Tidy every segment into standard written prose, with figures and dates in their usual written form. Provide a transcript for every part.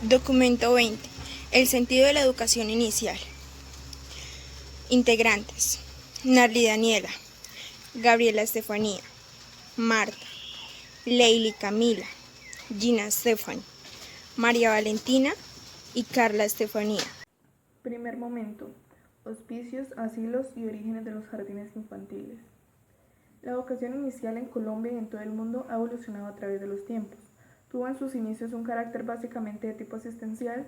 Documento 20. El sentido de la educación inicial. Integrantes: Narli Daniela, Gabriela Estefanía, Marta, Leili Camila, Gina Estefan, María Valentina y Carla Estefanía. Primer momento: auspicios, asilos y orígenes de los jardines infantiles. La educación inicial en Colombia y en todo el mundo ha evolucionado a través de los tiempos. Tuvo en sus inicios un carácter básicamente de tipo asistencial,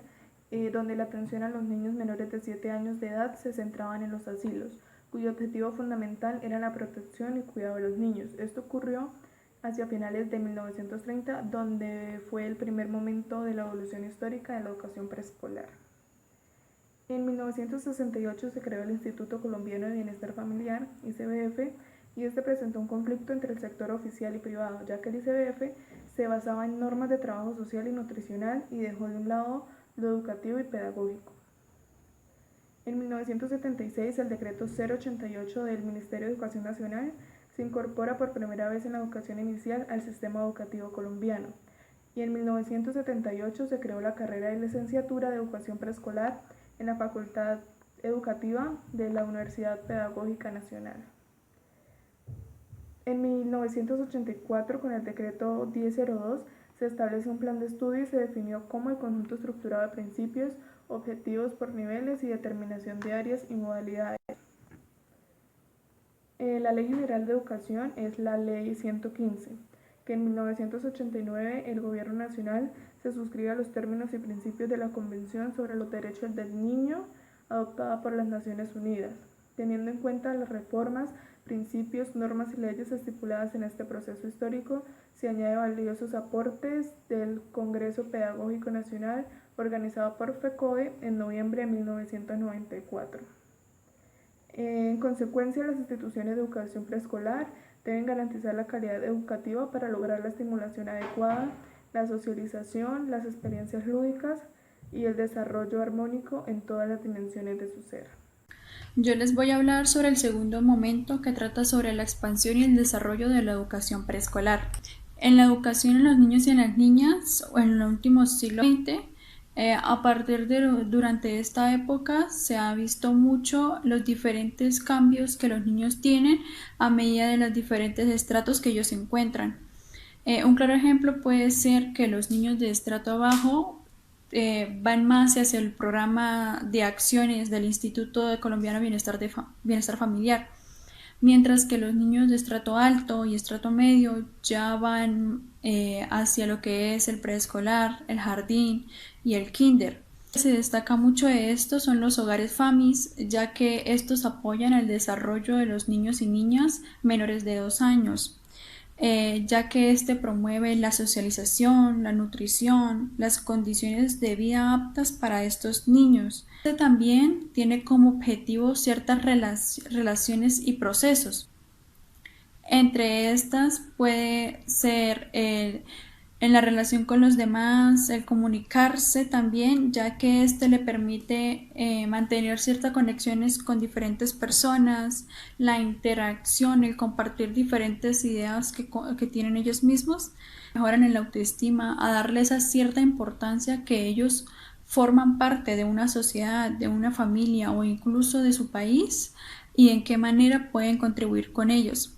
donde la atención a los niños menores de 7 años de edad se centraban en los asilos, cuyo objetivo fundamental era la protección y cuidado de los niños. Esto ocurrió hacia finales de 1930, donde fue el primer momento de la evolución histórica de la educación preescolar. En 1968 se creó el Instituto Colombiano de Bienestar Familiar, ICBF, y este presentó un conflicto entre el sector oficial y privado, ya que el ICBF se basaba en normas de trabajo social y nutricional y dejó de un lado lo educativo y pedagógico. En 1976, el decreto 088 del Ministerio de Educación Nacional se incorpora por primera vez en la educación inicial al sistema educativo colombiano. Y en 1978 se creó la carrera de licenciatura de educación preescolar en la Facultad Educativa de la Universidad Pedagógica Nacional. En 1984, con el decreto 1002, se establece un plan de estudio y se definió como el conjunto estructurado de principios, objetivos por niveles y determinación de áreas y modalidades. La Ley General de Educación es la Ley 115, que en 1989 el Gobierno Nacional se suscribe a los términos y principios de la Convención sobre los Derechos del Niño, adoptada por las Naciones Unidas, teniendo en cuenta las reformas, principios, normas y leyes estipuladas en este proceso histórico. Se añade valiosos aportes del Congreso Pedagógico Nacional, organizado por FECODE en noviembre de 1994. En consecuencia, las instituciones de educación preescolar deben garantizar la calidad educativa para lograr la estimulación adecuada, la socialización, las experiencias lúdicas y el desarrollo armónico en todas las dimensiones de su ser. Yo les voy a hablar sobre el segundo momento, que trata sobre la expansión y el desarrollo de la educación preescolar. En la educación en los niños y en las niñas, o en el último siglo XX, a partir de durante esta época se ha visto mucho los diferentes cambios que los niños tienen a medida de los diferentes estratos que ellos se encuentran. Un claro ejemplo puede ser que los niños de estrato bajo van más hacia el programa de acciones del Instituto de Colombiano de Bienestar Familiar, mientras que los niños de estrato alto y estrato medio ya van hacia lo que es el preescolar, el jardín y el kinder. Se destaca mucho de esto son los hogares FAMIS, ya que estos apoyan el desarrollo de los niños y niñas menores de 2 años. Ya que este promueve la socialización, la nutrición, las condiciones de vida aptas para estos niños. Este también tiene como objetivo ciertas relaciones y procesos. Entre estas puede ser en la relación con los demás, el comunicarse también, ya que este le permite mantener ciertas conexiones con diferentes personas, la interacción, el compartir diferentes ideas que tienen ellos mismos, mejoran en la autoestima, a darle esa cierta importancia que ellos forman parte de una sociedad, de una familia o incluso de su país y en qué manera pueden contribuir con ellos.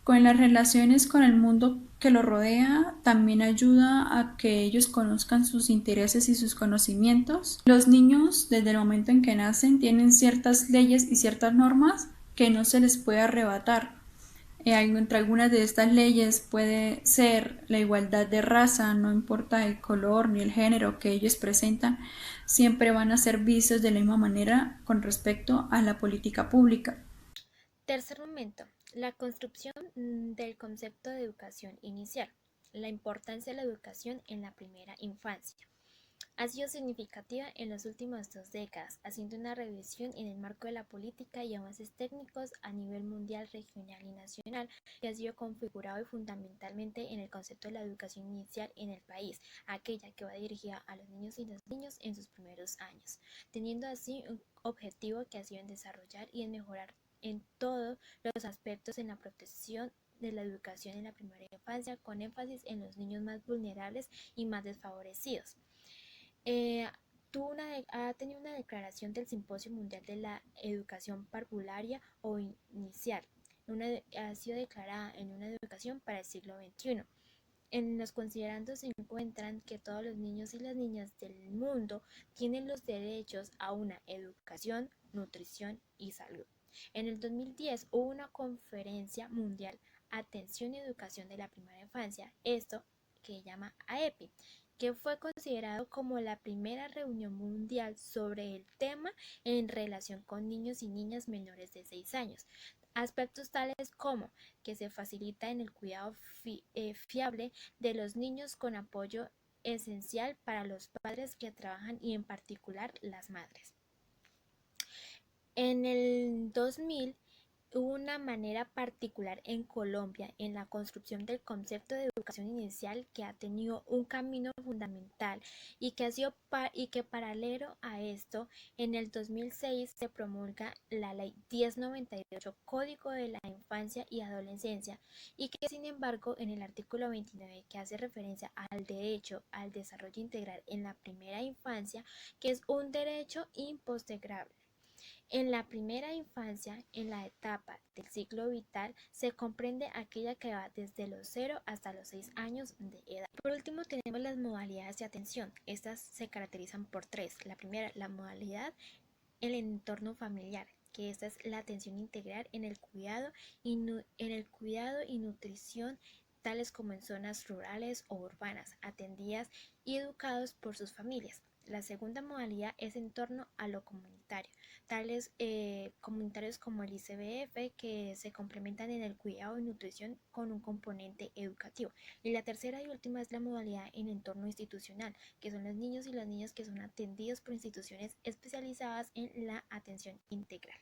Con las relaciones con el mundo que lo rodea, también ayuda a que ellos conozcan sus intereses y sus conocimientos. Los niños, desde el momento en que nacen, tienen ciertas leyes y ciertas normas que no se les puede arrebatar. Entre algunas de estas leyes puede ser la igualdad de raza, no importa el color ni el género que ellos presentan, siempre van a ser vistos de la misma manera con respecto a la política pública. Tercer momento, la construcción del concepto de educación inicial. La importancia de la educación en la primera infancia. Ha sido significativa en las últimas 2 décadas, haciendo una revisión en el marco de la política y avances técnicos a nivel mundial, regional y nacional, que ha sido configurado fundamentalmente en el concepto de la educación inicial en el país, aquella que va dirigida a los niños y los niños en sus primeros años, teniendo así un objetivo que ha sido en desarrollar y en mejorar en todos los aspectos en la protección de la educación en la primera infancia, con énfasis en los niños más vulnerables y más desfavorecidos. eh, ha tenido una declaración del Simposio Mundial de la Educación Parvularia o Inicial. Ha sido declarada en una educación para el siglo XXI. En los considerandos se encuentran que todos los niños y las niñas del mundo tienen los derechos a una educación, nutrición y salud. En el 2010 hubo una conferencia mundial Atención y Educación de la Primera Infancia, esto que se llama AEPI, que fue considerado como la primera reunión mundial sobre el tema en relación con niños y niñas menores de 6 años. Aspectos tales como que se facilita en el cuidado fiable de los niños con apoyo esencial para los padres que trabajan y en particular las madres. En el 2000 hubo una manera particular en Colombia en la construcción del concepto de educación inicial que ha tenido un camino fundamental y que paralelo a esto, en el 2006 se promulga la Ley 1098, Código de la Infancia y Adolescencia, y que sin embargo en el artículo 29, que hace referencia al derecho al desarrollo integral en la primera infancia, que es un derecho impostergable. En la primera infancia, en la etapa del ciclo vital, se comprende aquella que va desde los 0 hasta los 6 años de edad. Por último, tenemos las modalidades de atención. Estas se caracterizan por tres. La primera, la modalidad en el entorno familiar, que esta es la atención integral en el cuidado y nutrición, tales como en zonas rurales o urbanas, atendidas y educados por sus familias. La segunda modalidad es en torno a lo comunitario, tales comunitarios como el ICBF, que se complementan en el cuidado y nutrición con un componente educativo. Y la tercera y última es la modalidad en entorno institucional, que son los niños y las niñas que son atendidos por instituciones especializadas en la atención integral.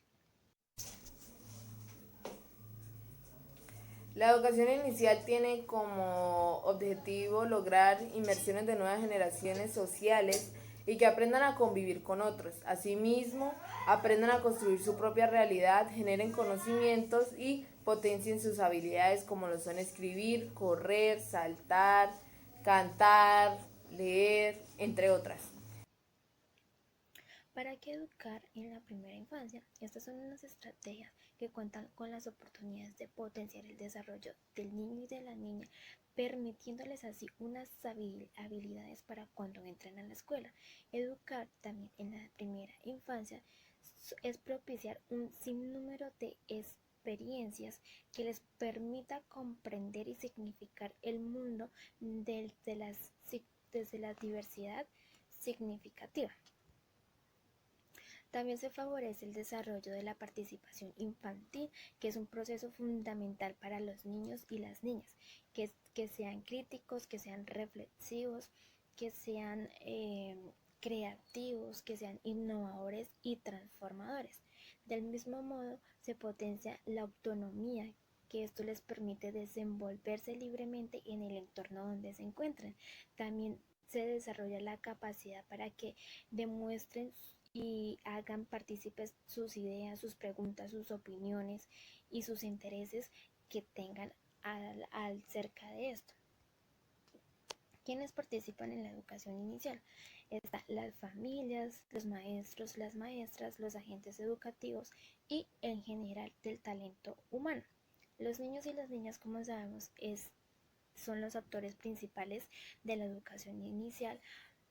La educación inicial tiene como objetivo lograr inmersiones de nuevas generaciones sociales y que aprendan a convivir con otros. Asimismo, aprendan a construir su propia realidad, generen conocimientos y potencien sus habilidades como lo son escribir, correr, saltar, cantar, leer, entre otras. ¿Para qué educar en la primera infancia? Estas son unas estrategias que cuentan con las oportunidades de potenciar el desarrollo del niño y de la niña, permitiéndoles así unas habilidades para cuando entren a la escuela. Educar también en la primera infancia es propiciar un sinnúmero de experiencias que les permita comprender y significar el mundo desde la diversidad significativa. También se favorece el desarrollo de la participación infantil, que es un proceso fundamental para los niños y las niñas, que sean críticos, que sean reflexivos, que sean creativos, que sean innovadores y transformadores. Del mismo modo, se potencia la autonomía, que esto les permite desenvolverse libremente en el entorno donde se encuentren. También se desarrolla la capacidad para que demuestren y hagan partícipes sus ideas, sus preguntas, sus opiniones y sus intereses que tengan cerca de esto. ¿Quiénes participan en la educación inicial? Están las familias, los maestros, las maestras, los agentes educativos y en general del talento humano. Los niños y las niñas, como sabemos, son los actores principales de la educación inicial,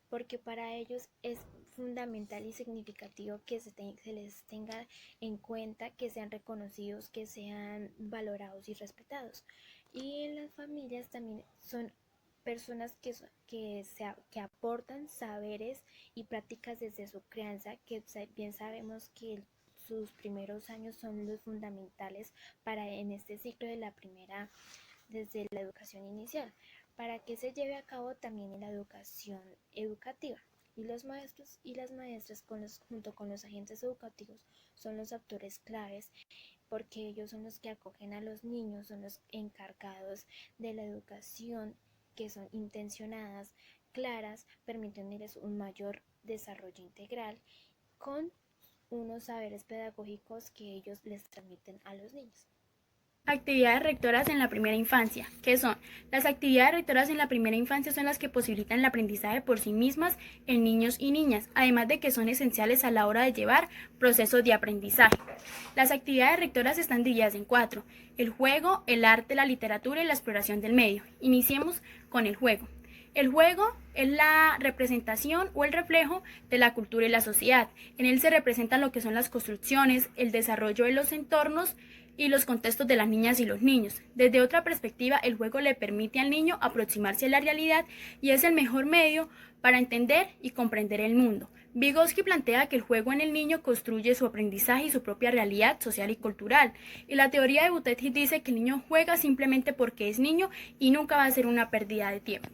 porque para ellos es fundamental y significativo que se les tenga en cuenta, que sean reconocidos, que sean valorados y respetados. Y en las familias también son personas que aportan saberes y prácticas desde su crianza, que bien sabemos que sus primeros años son los fundamentales para en este ciclo de la primera, desde la educación inicial, para que se lleve a cabo también en la educación educativa. Y los maestros y las maestras junto con los agentes educativos son los actores claves, porque ellos son los que acogen a los niños, son los encargados de la educación, que son intencionadas, claras, permitiéndoles un mayor desarrollo integral con unos saberes pedagógicos que ellos les transmiten a los niños. Actividades rectoras en la primera infancia. ¿Qué son? Las actividades rectoras en la primera infancia son las que posibilitan el aprendizaje por sí mismas en niños y niñas, además de que son esenciales a la hora de llevar procesos de aprendizaje. Las actividades rectoras están divididas en 4: el juego, el arte, la literatura y la exploración del medio. Iniciemos con el juego. El juego es la representación o el reflejo de la cultura y la sociedad. En él se representan lo que son las construcciones, el desarrollo de los entornos y los contextos de las niñas y los niños. Desde otra perspectiva, el juego le permite al niño aproximarse a la realidad y es el mejor medio para entender y comprender el mundo. Vygotsky plantea que el juego en el niño construye su aprendizaje y su propia realidad social y cultural. Y la teoría de Butetti dice que el niño juega simplemente porque es niño y nunca va a ser una pérdida de tiempo.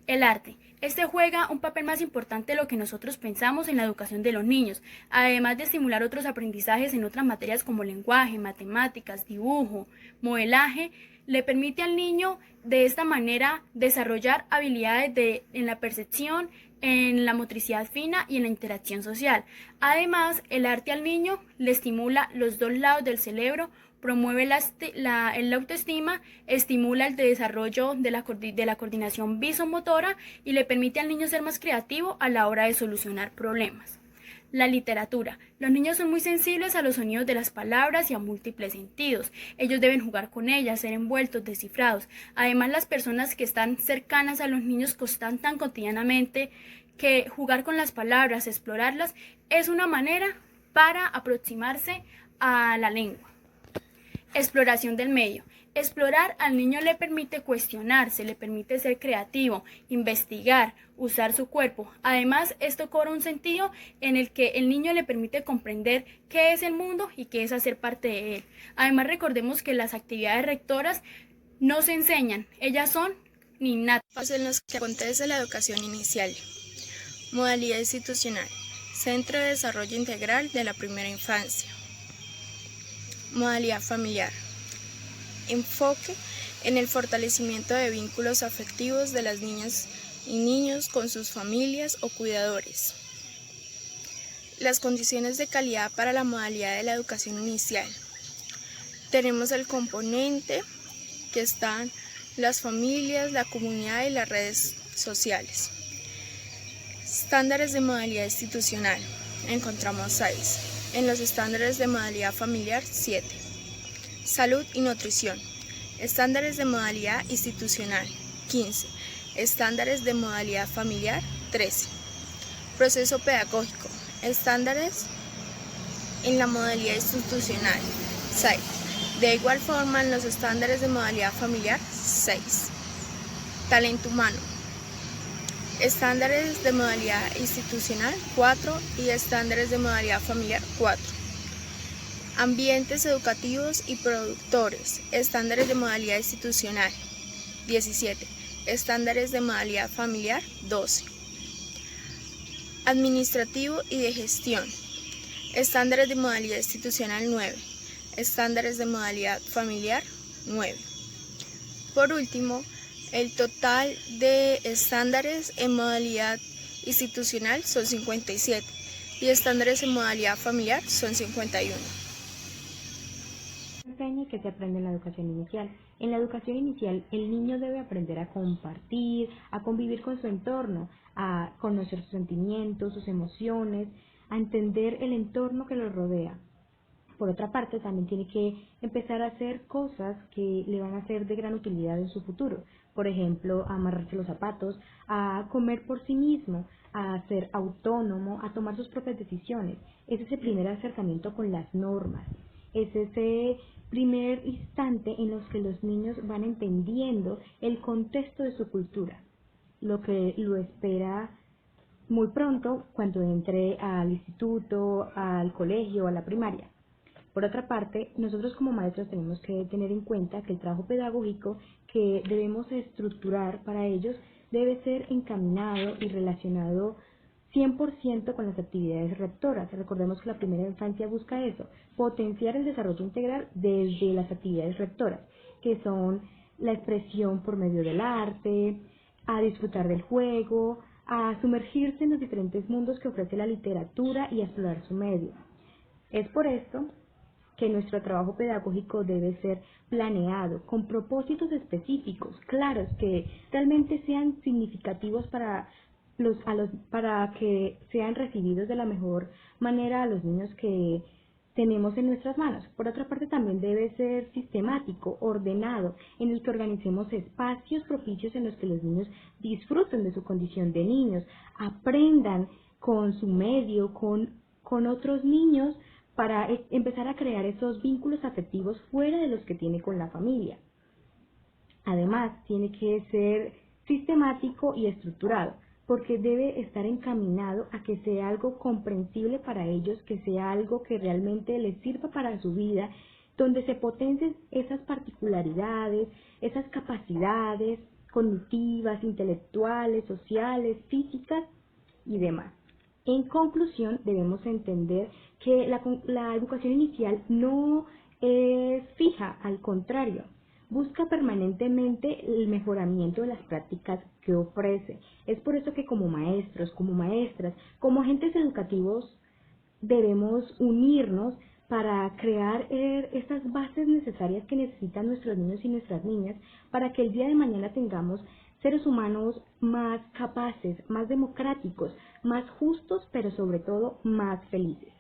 El arte. Este juega un papel más importante de lo que nosotros pensamos en la educación de los niños, además de estimular otros aprendizajes en otras materias como lenguaje, matemáticas, dibujo, modelaje. Le permite al niño de esta manera desarrollar habilidades en la percepción, en la motricidad fina y en la interacción social. Además, el arte al niño le estimula los dos lados del cerebro, promueve la autoestima, estimula el desarrollo de la coordinación visomotora y le permite al niño ser más creativo a la hora de solucionar problemas. La literatura. Los niños son muy sensibles a los sonidos de las palabras y a múltiples sentidos. Ellos deben jugar con ellas, ser envueltos, descifrados. Además, las personas que están cercanas a los niños constatan cotidianamente que jugar con las palabras, explorarlas, es una manera para aproximarse a la lengua. Exploración del medio. Explorar al niño le permite cuestionarse, le permite ser creativo, investigar, usar su cuerpo. Además, esto cobra un sentido en el que el niño le permite comprender qué es el mundo y qué es hacer parte de él. Además, recordemos que las actividades rectoras no se enseñan, ellas son innatas. En los que acontece la educación inicial. Modalidad institucional. Centro de Desarrollo Integral de la Primera Infancia. Modalidad familiar. Enfoque en el fortalecimiento de vínculos afectivos de las niñas y niños con sus familias o cuidadores. Las condiciones de calidad para la modalidad de la educación inicial. Tenemos el componente que están las familias, la comunidad y las redes sociales. Estándares de modalidad institucional. Encontramos 6. En los estándares de modalidad familiar, 7. Salud y nutrición. Estándares de modalidad institucional, 15. Estándares de modalidad familiar, 13. Proceso pedagógico. Estándares en la modalidad institucional, 6. De igual forma, en los estándares de modalidad familiar, 6. Talento humano. Estándares de modalidad institucional, 4. Y estándares de modalidad familiar, 4. Ambientes educativos y productores. Estándares de modalidad institucional, 17. Estándares de modalidad familiar, 12. Administrativo y de gestión. Estándares de modalidad institucional, 9. Estándares de modalidad familiar, 9. Por último, el total de estándares en modalidad institucional son 57 y estándares en modalidad familiar son 51. Enseña que se aprende en la educación inicial. En la educación inicial, el niño debe aprender a compartir, a convivir con su entorno, a conocer sus sentimientos, sus emociones, a entender el entorno que lo rodea. Por otra parte, también tiene que empezar a hacer cosas que le van a ser de gran utilidad en su futuro. Por ejemplo, a amarrarse los zapatos, a comer por sí mismo, a ser autónomo, a tomar sus propias decisiones. Ese es el primer acercamiento con las normas. Es ese primer instante en los que los niños van entendiendo el contexto de su cultura, lo que lo espera muy pronto cuando entre al instituto, al colegio, a la primaria. Por otra parte, nosotros como maestros tenemos que tener en cuenta que el trabajo pedagógico que debemos estructurar para ellos debe ser encaminado y relacionado 100% con las actividades rectoras. Recordemos que la primera infancia busca eso, potenciar el desarrollo integral desde las actividades rectoras, que son la expresión por medio del arte, a disfrutar del juego, a sumergirse en los diferentes mundos que ofrece la literatura y a explorar su medio. Es por esto que nuestro trabajo pedagógico debe ser planeado, con propósitos específicos, claros, que realmente sean significativos para que sean recibidos de la mejor manera a los niños que tenemos en nuestras manos. Por otra parte, también debe ser sistemático, ordenado, en el que organicemos espacios propicios en los que los niños disfruten de su condición de niños, aprendan con su medio, con otros niños, para empezar a crear esos vínculos afectivos fuera de los que tiene con la familia. Además, tiene que ser sistemático y estructurado, porque debe estar encaminado a que sea algo comprensible para ellos, que sea algo que realmente les sirva para su vida, donde se potencien esas particularidades, esas capacidades cognitivas, intelectuales, sociales, físicas y demás. En conclusión, debemos entender que la educación inicial no es fija, al contrario, busca permanentemente el mejoramiento de las prácticas que ofrece. Es por eso que como maestros, como maestras, como agentes educativos debemos unirnos para crear estas bases necesarias que necesitan nuestros niños y nuestras niñas para que el día de mañana tengamos seres humanos más capaces, más democráticos, más justos, pero sobre todo más felices.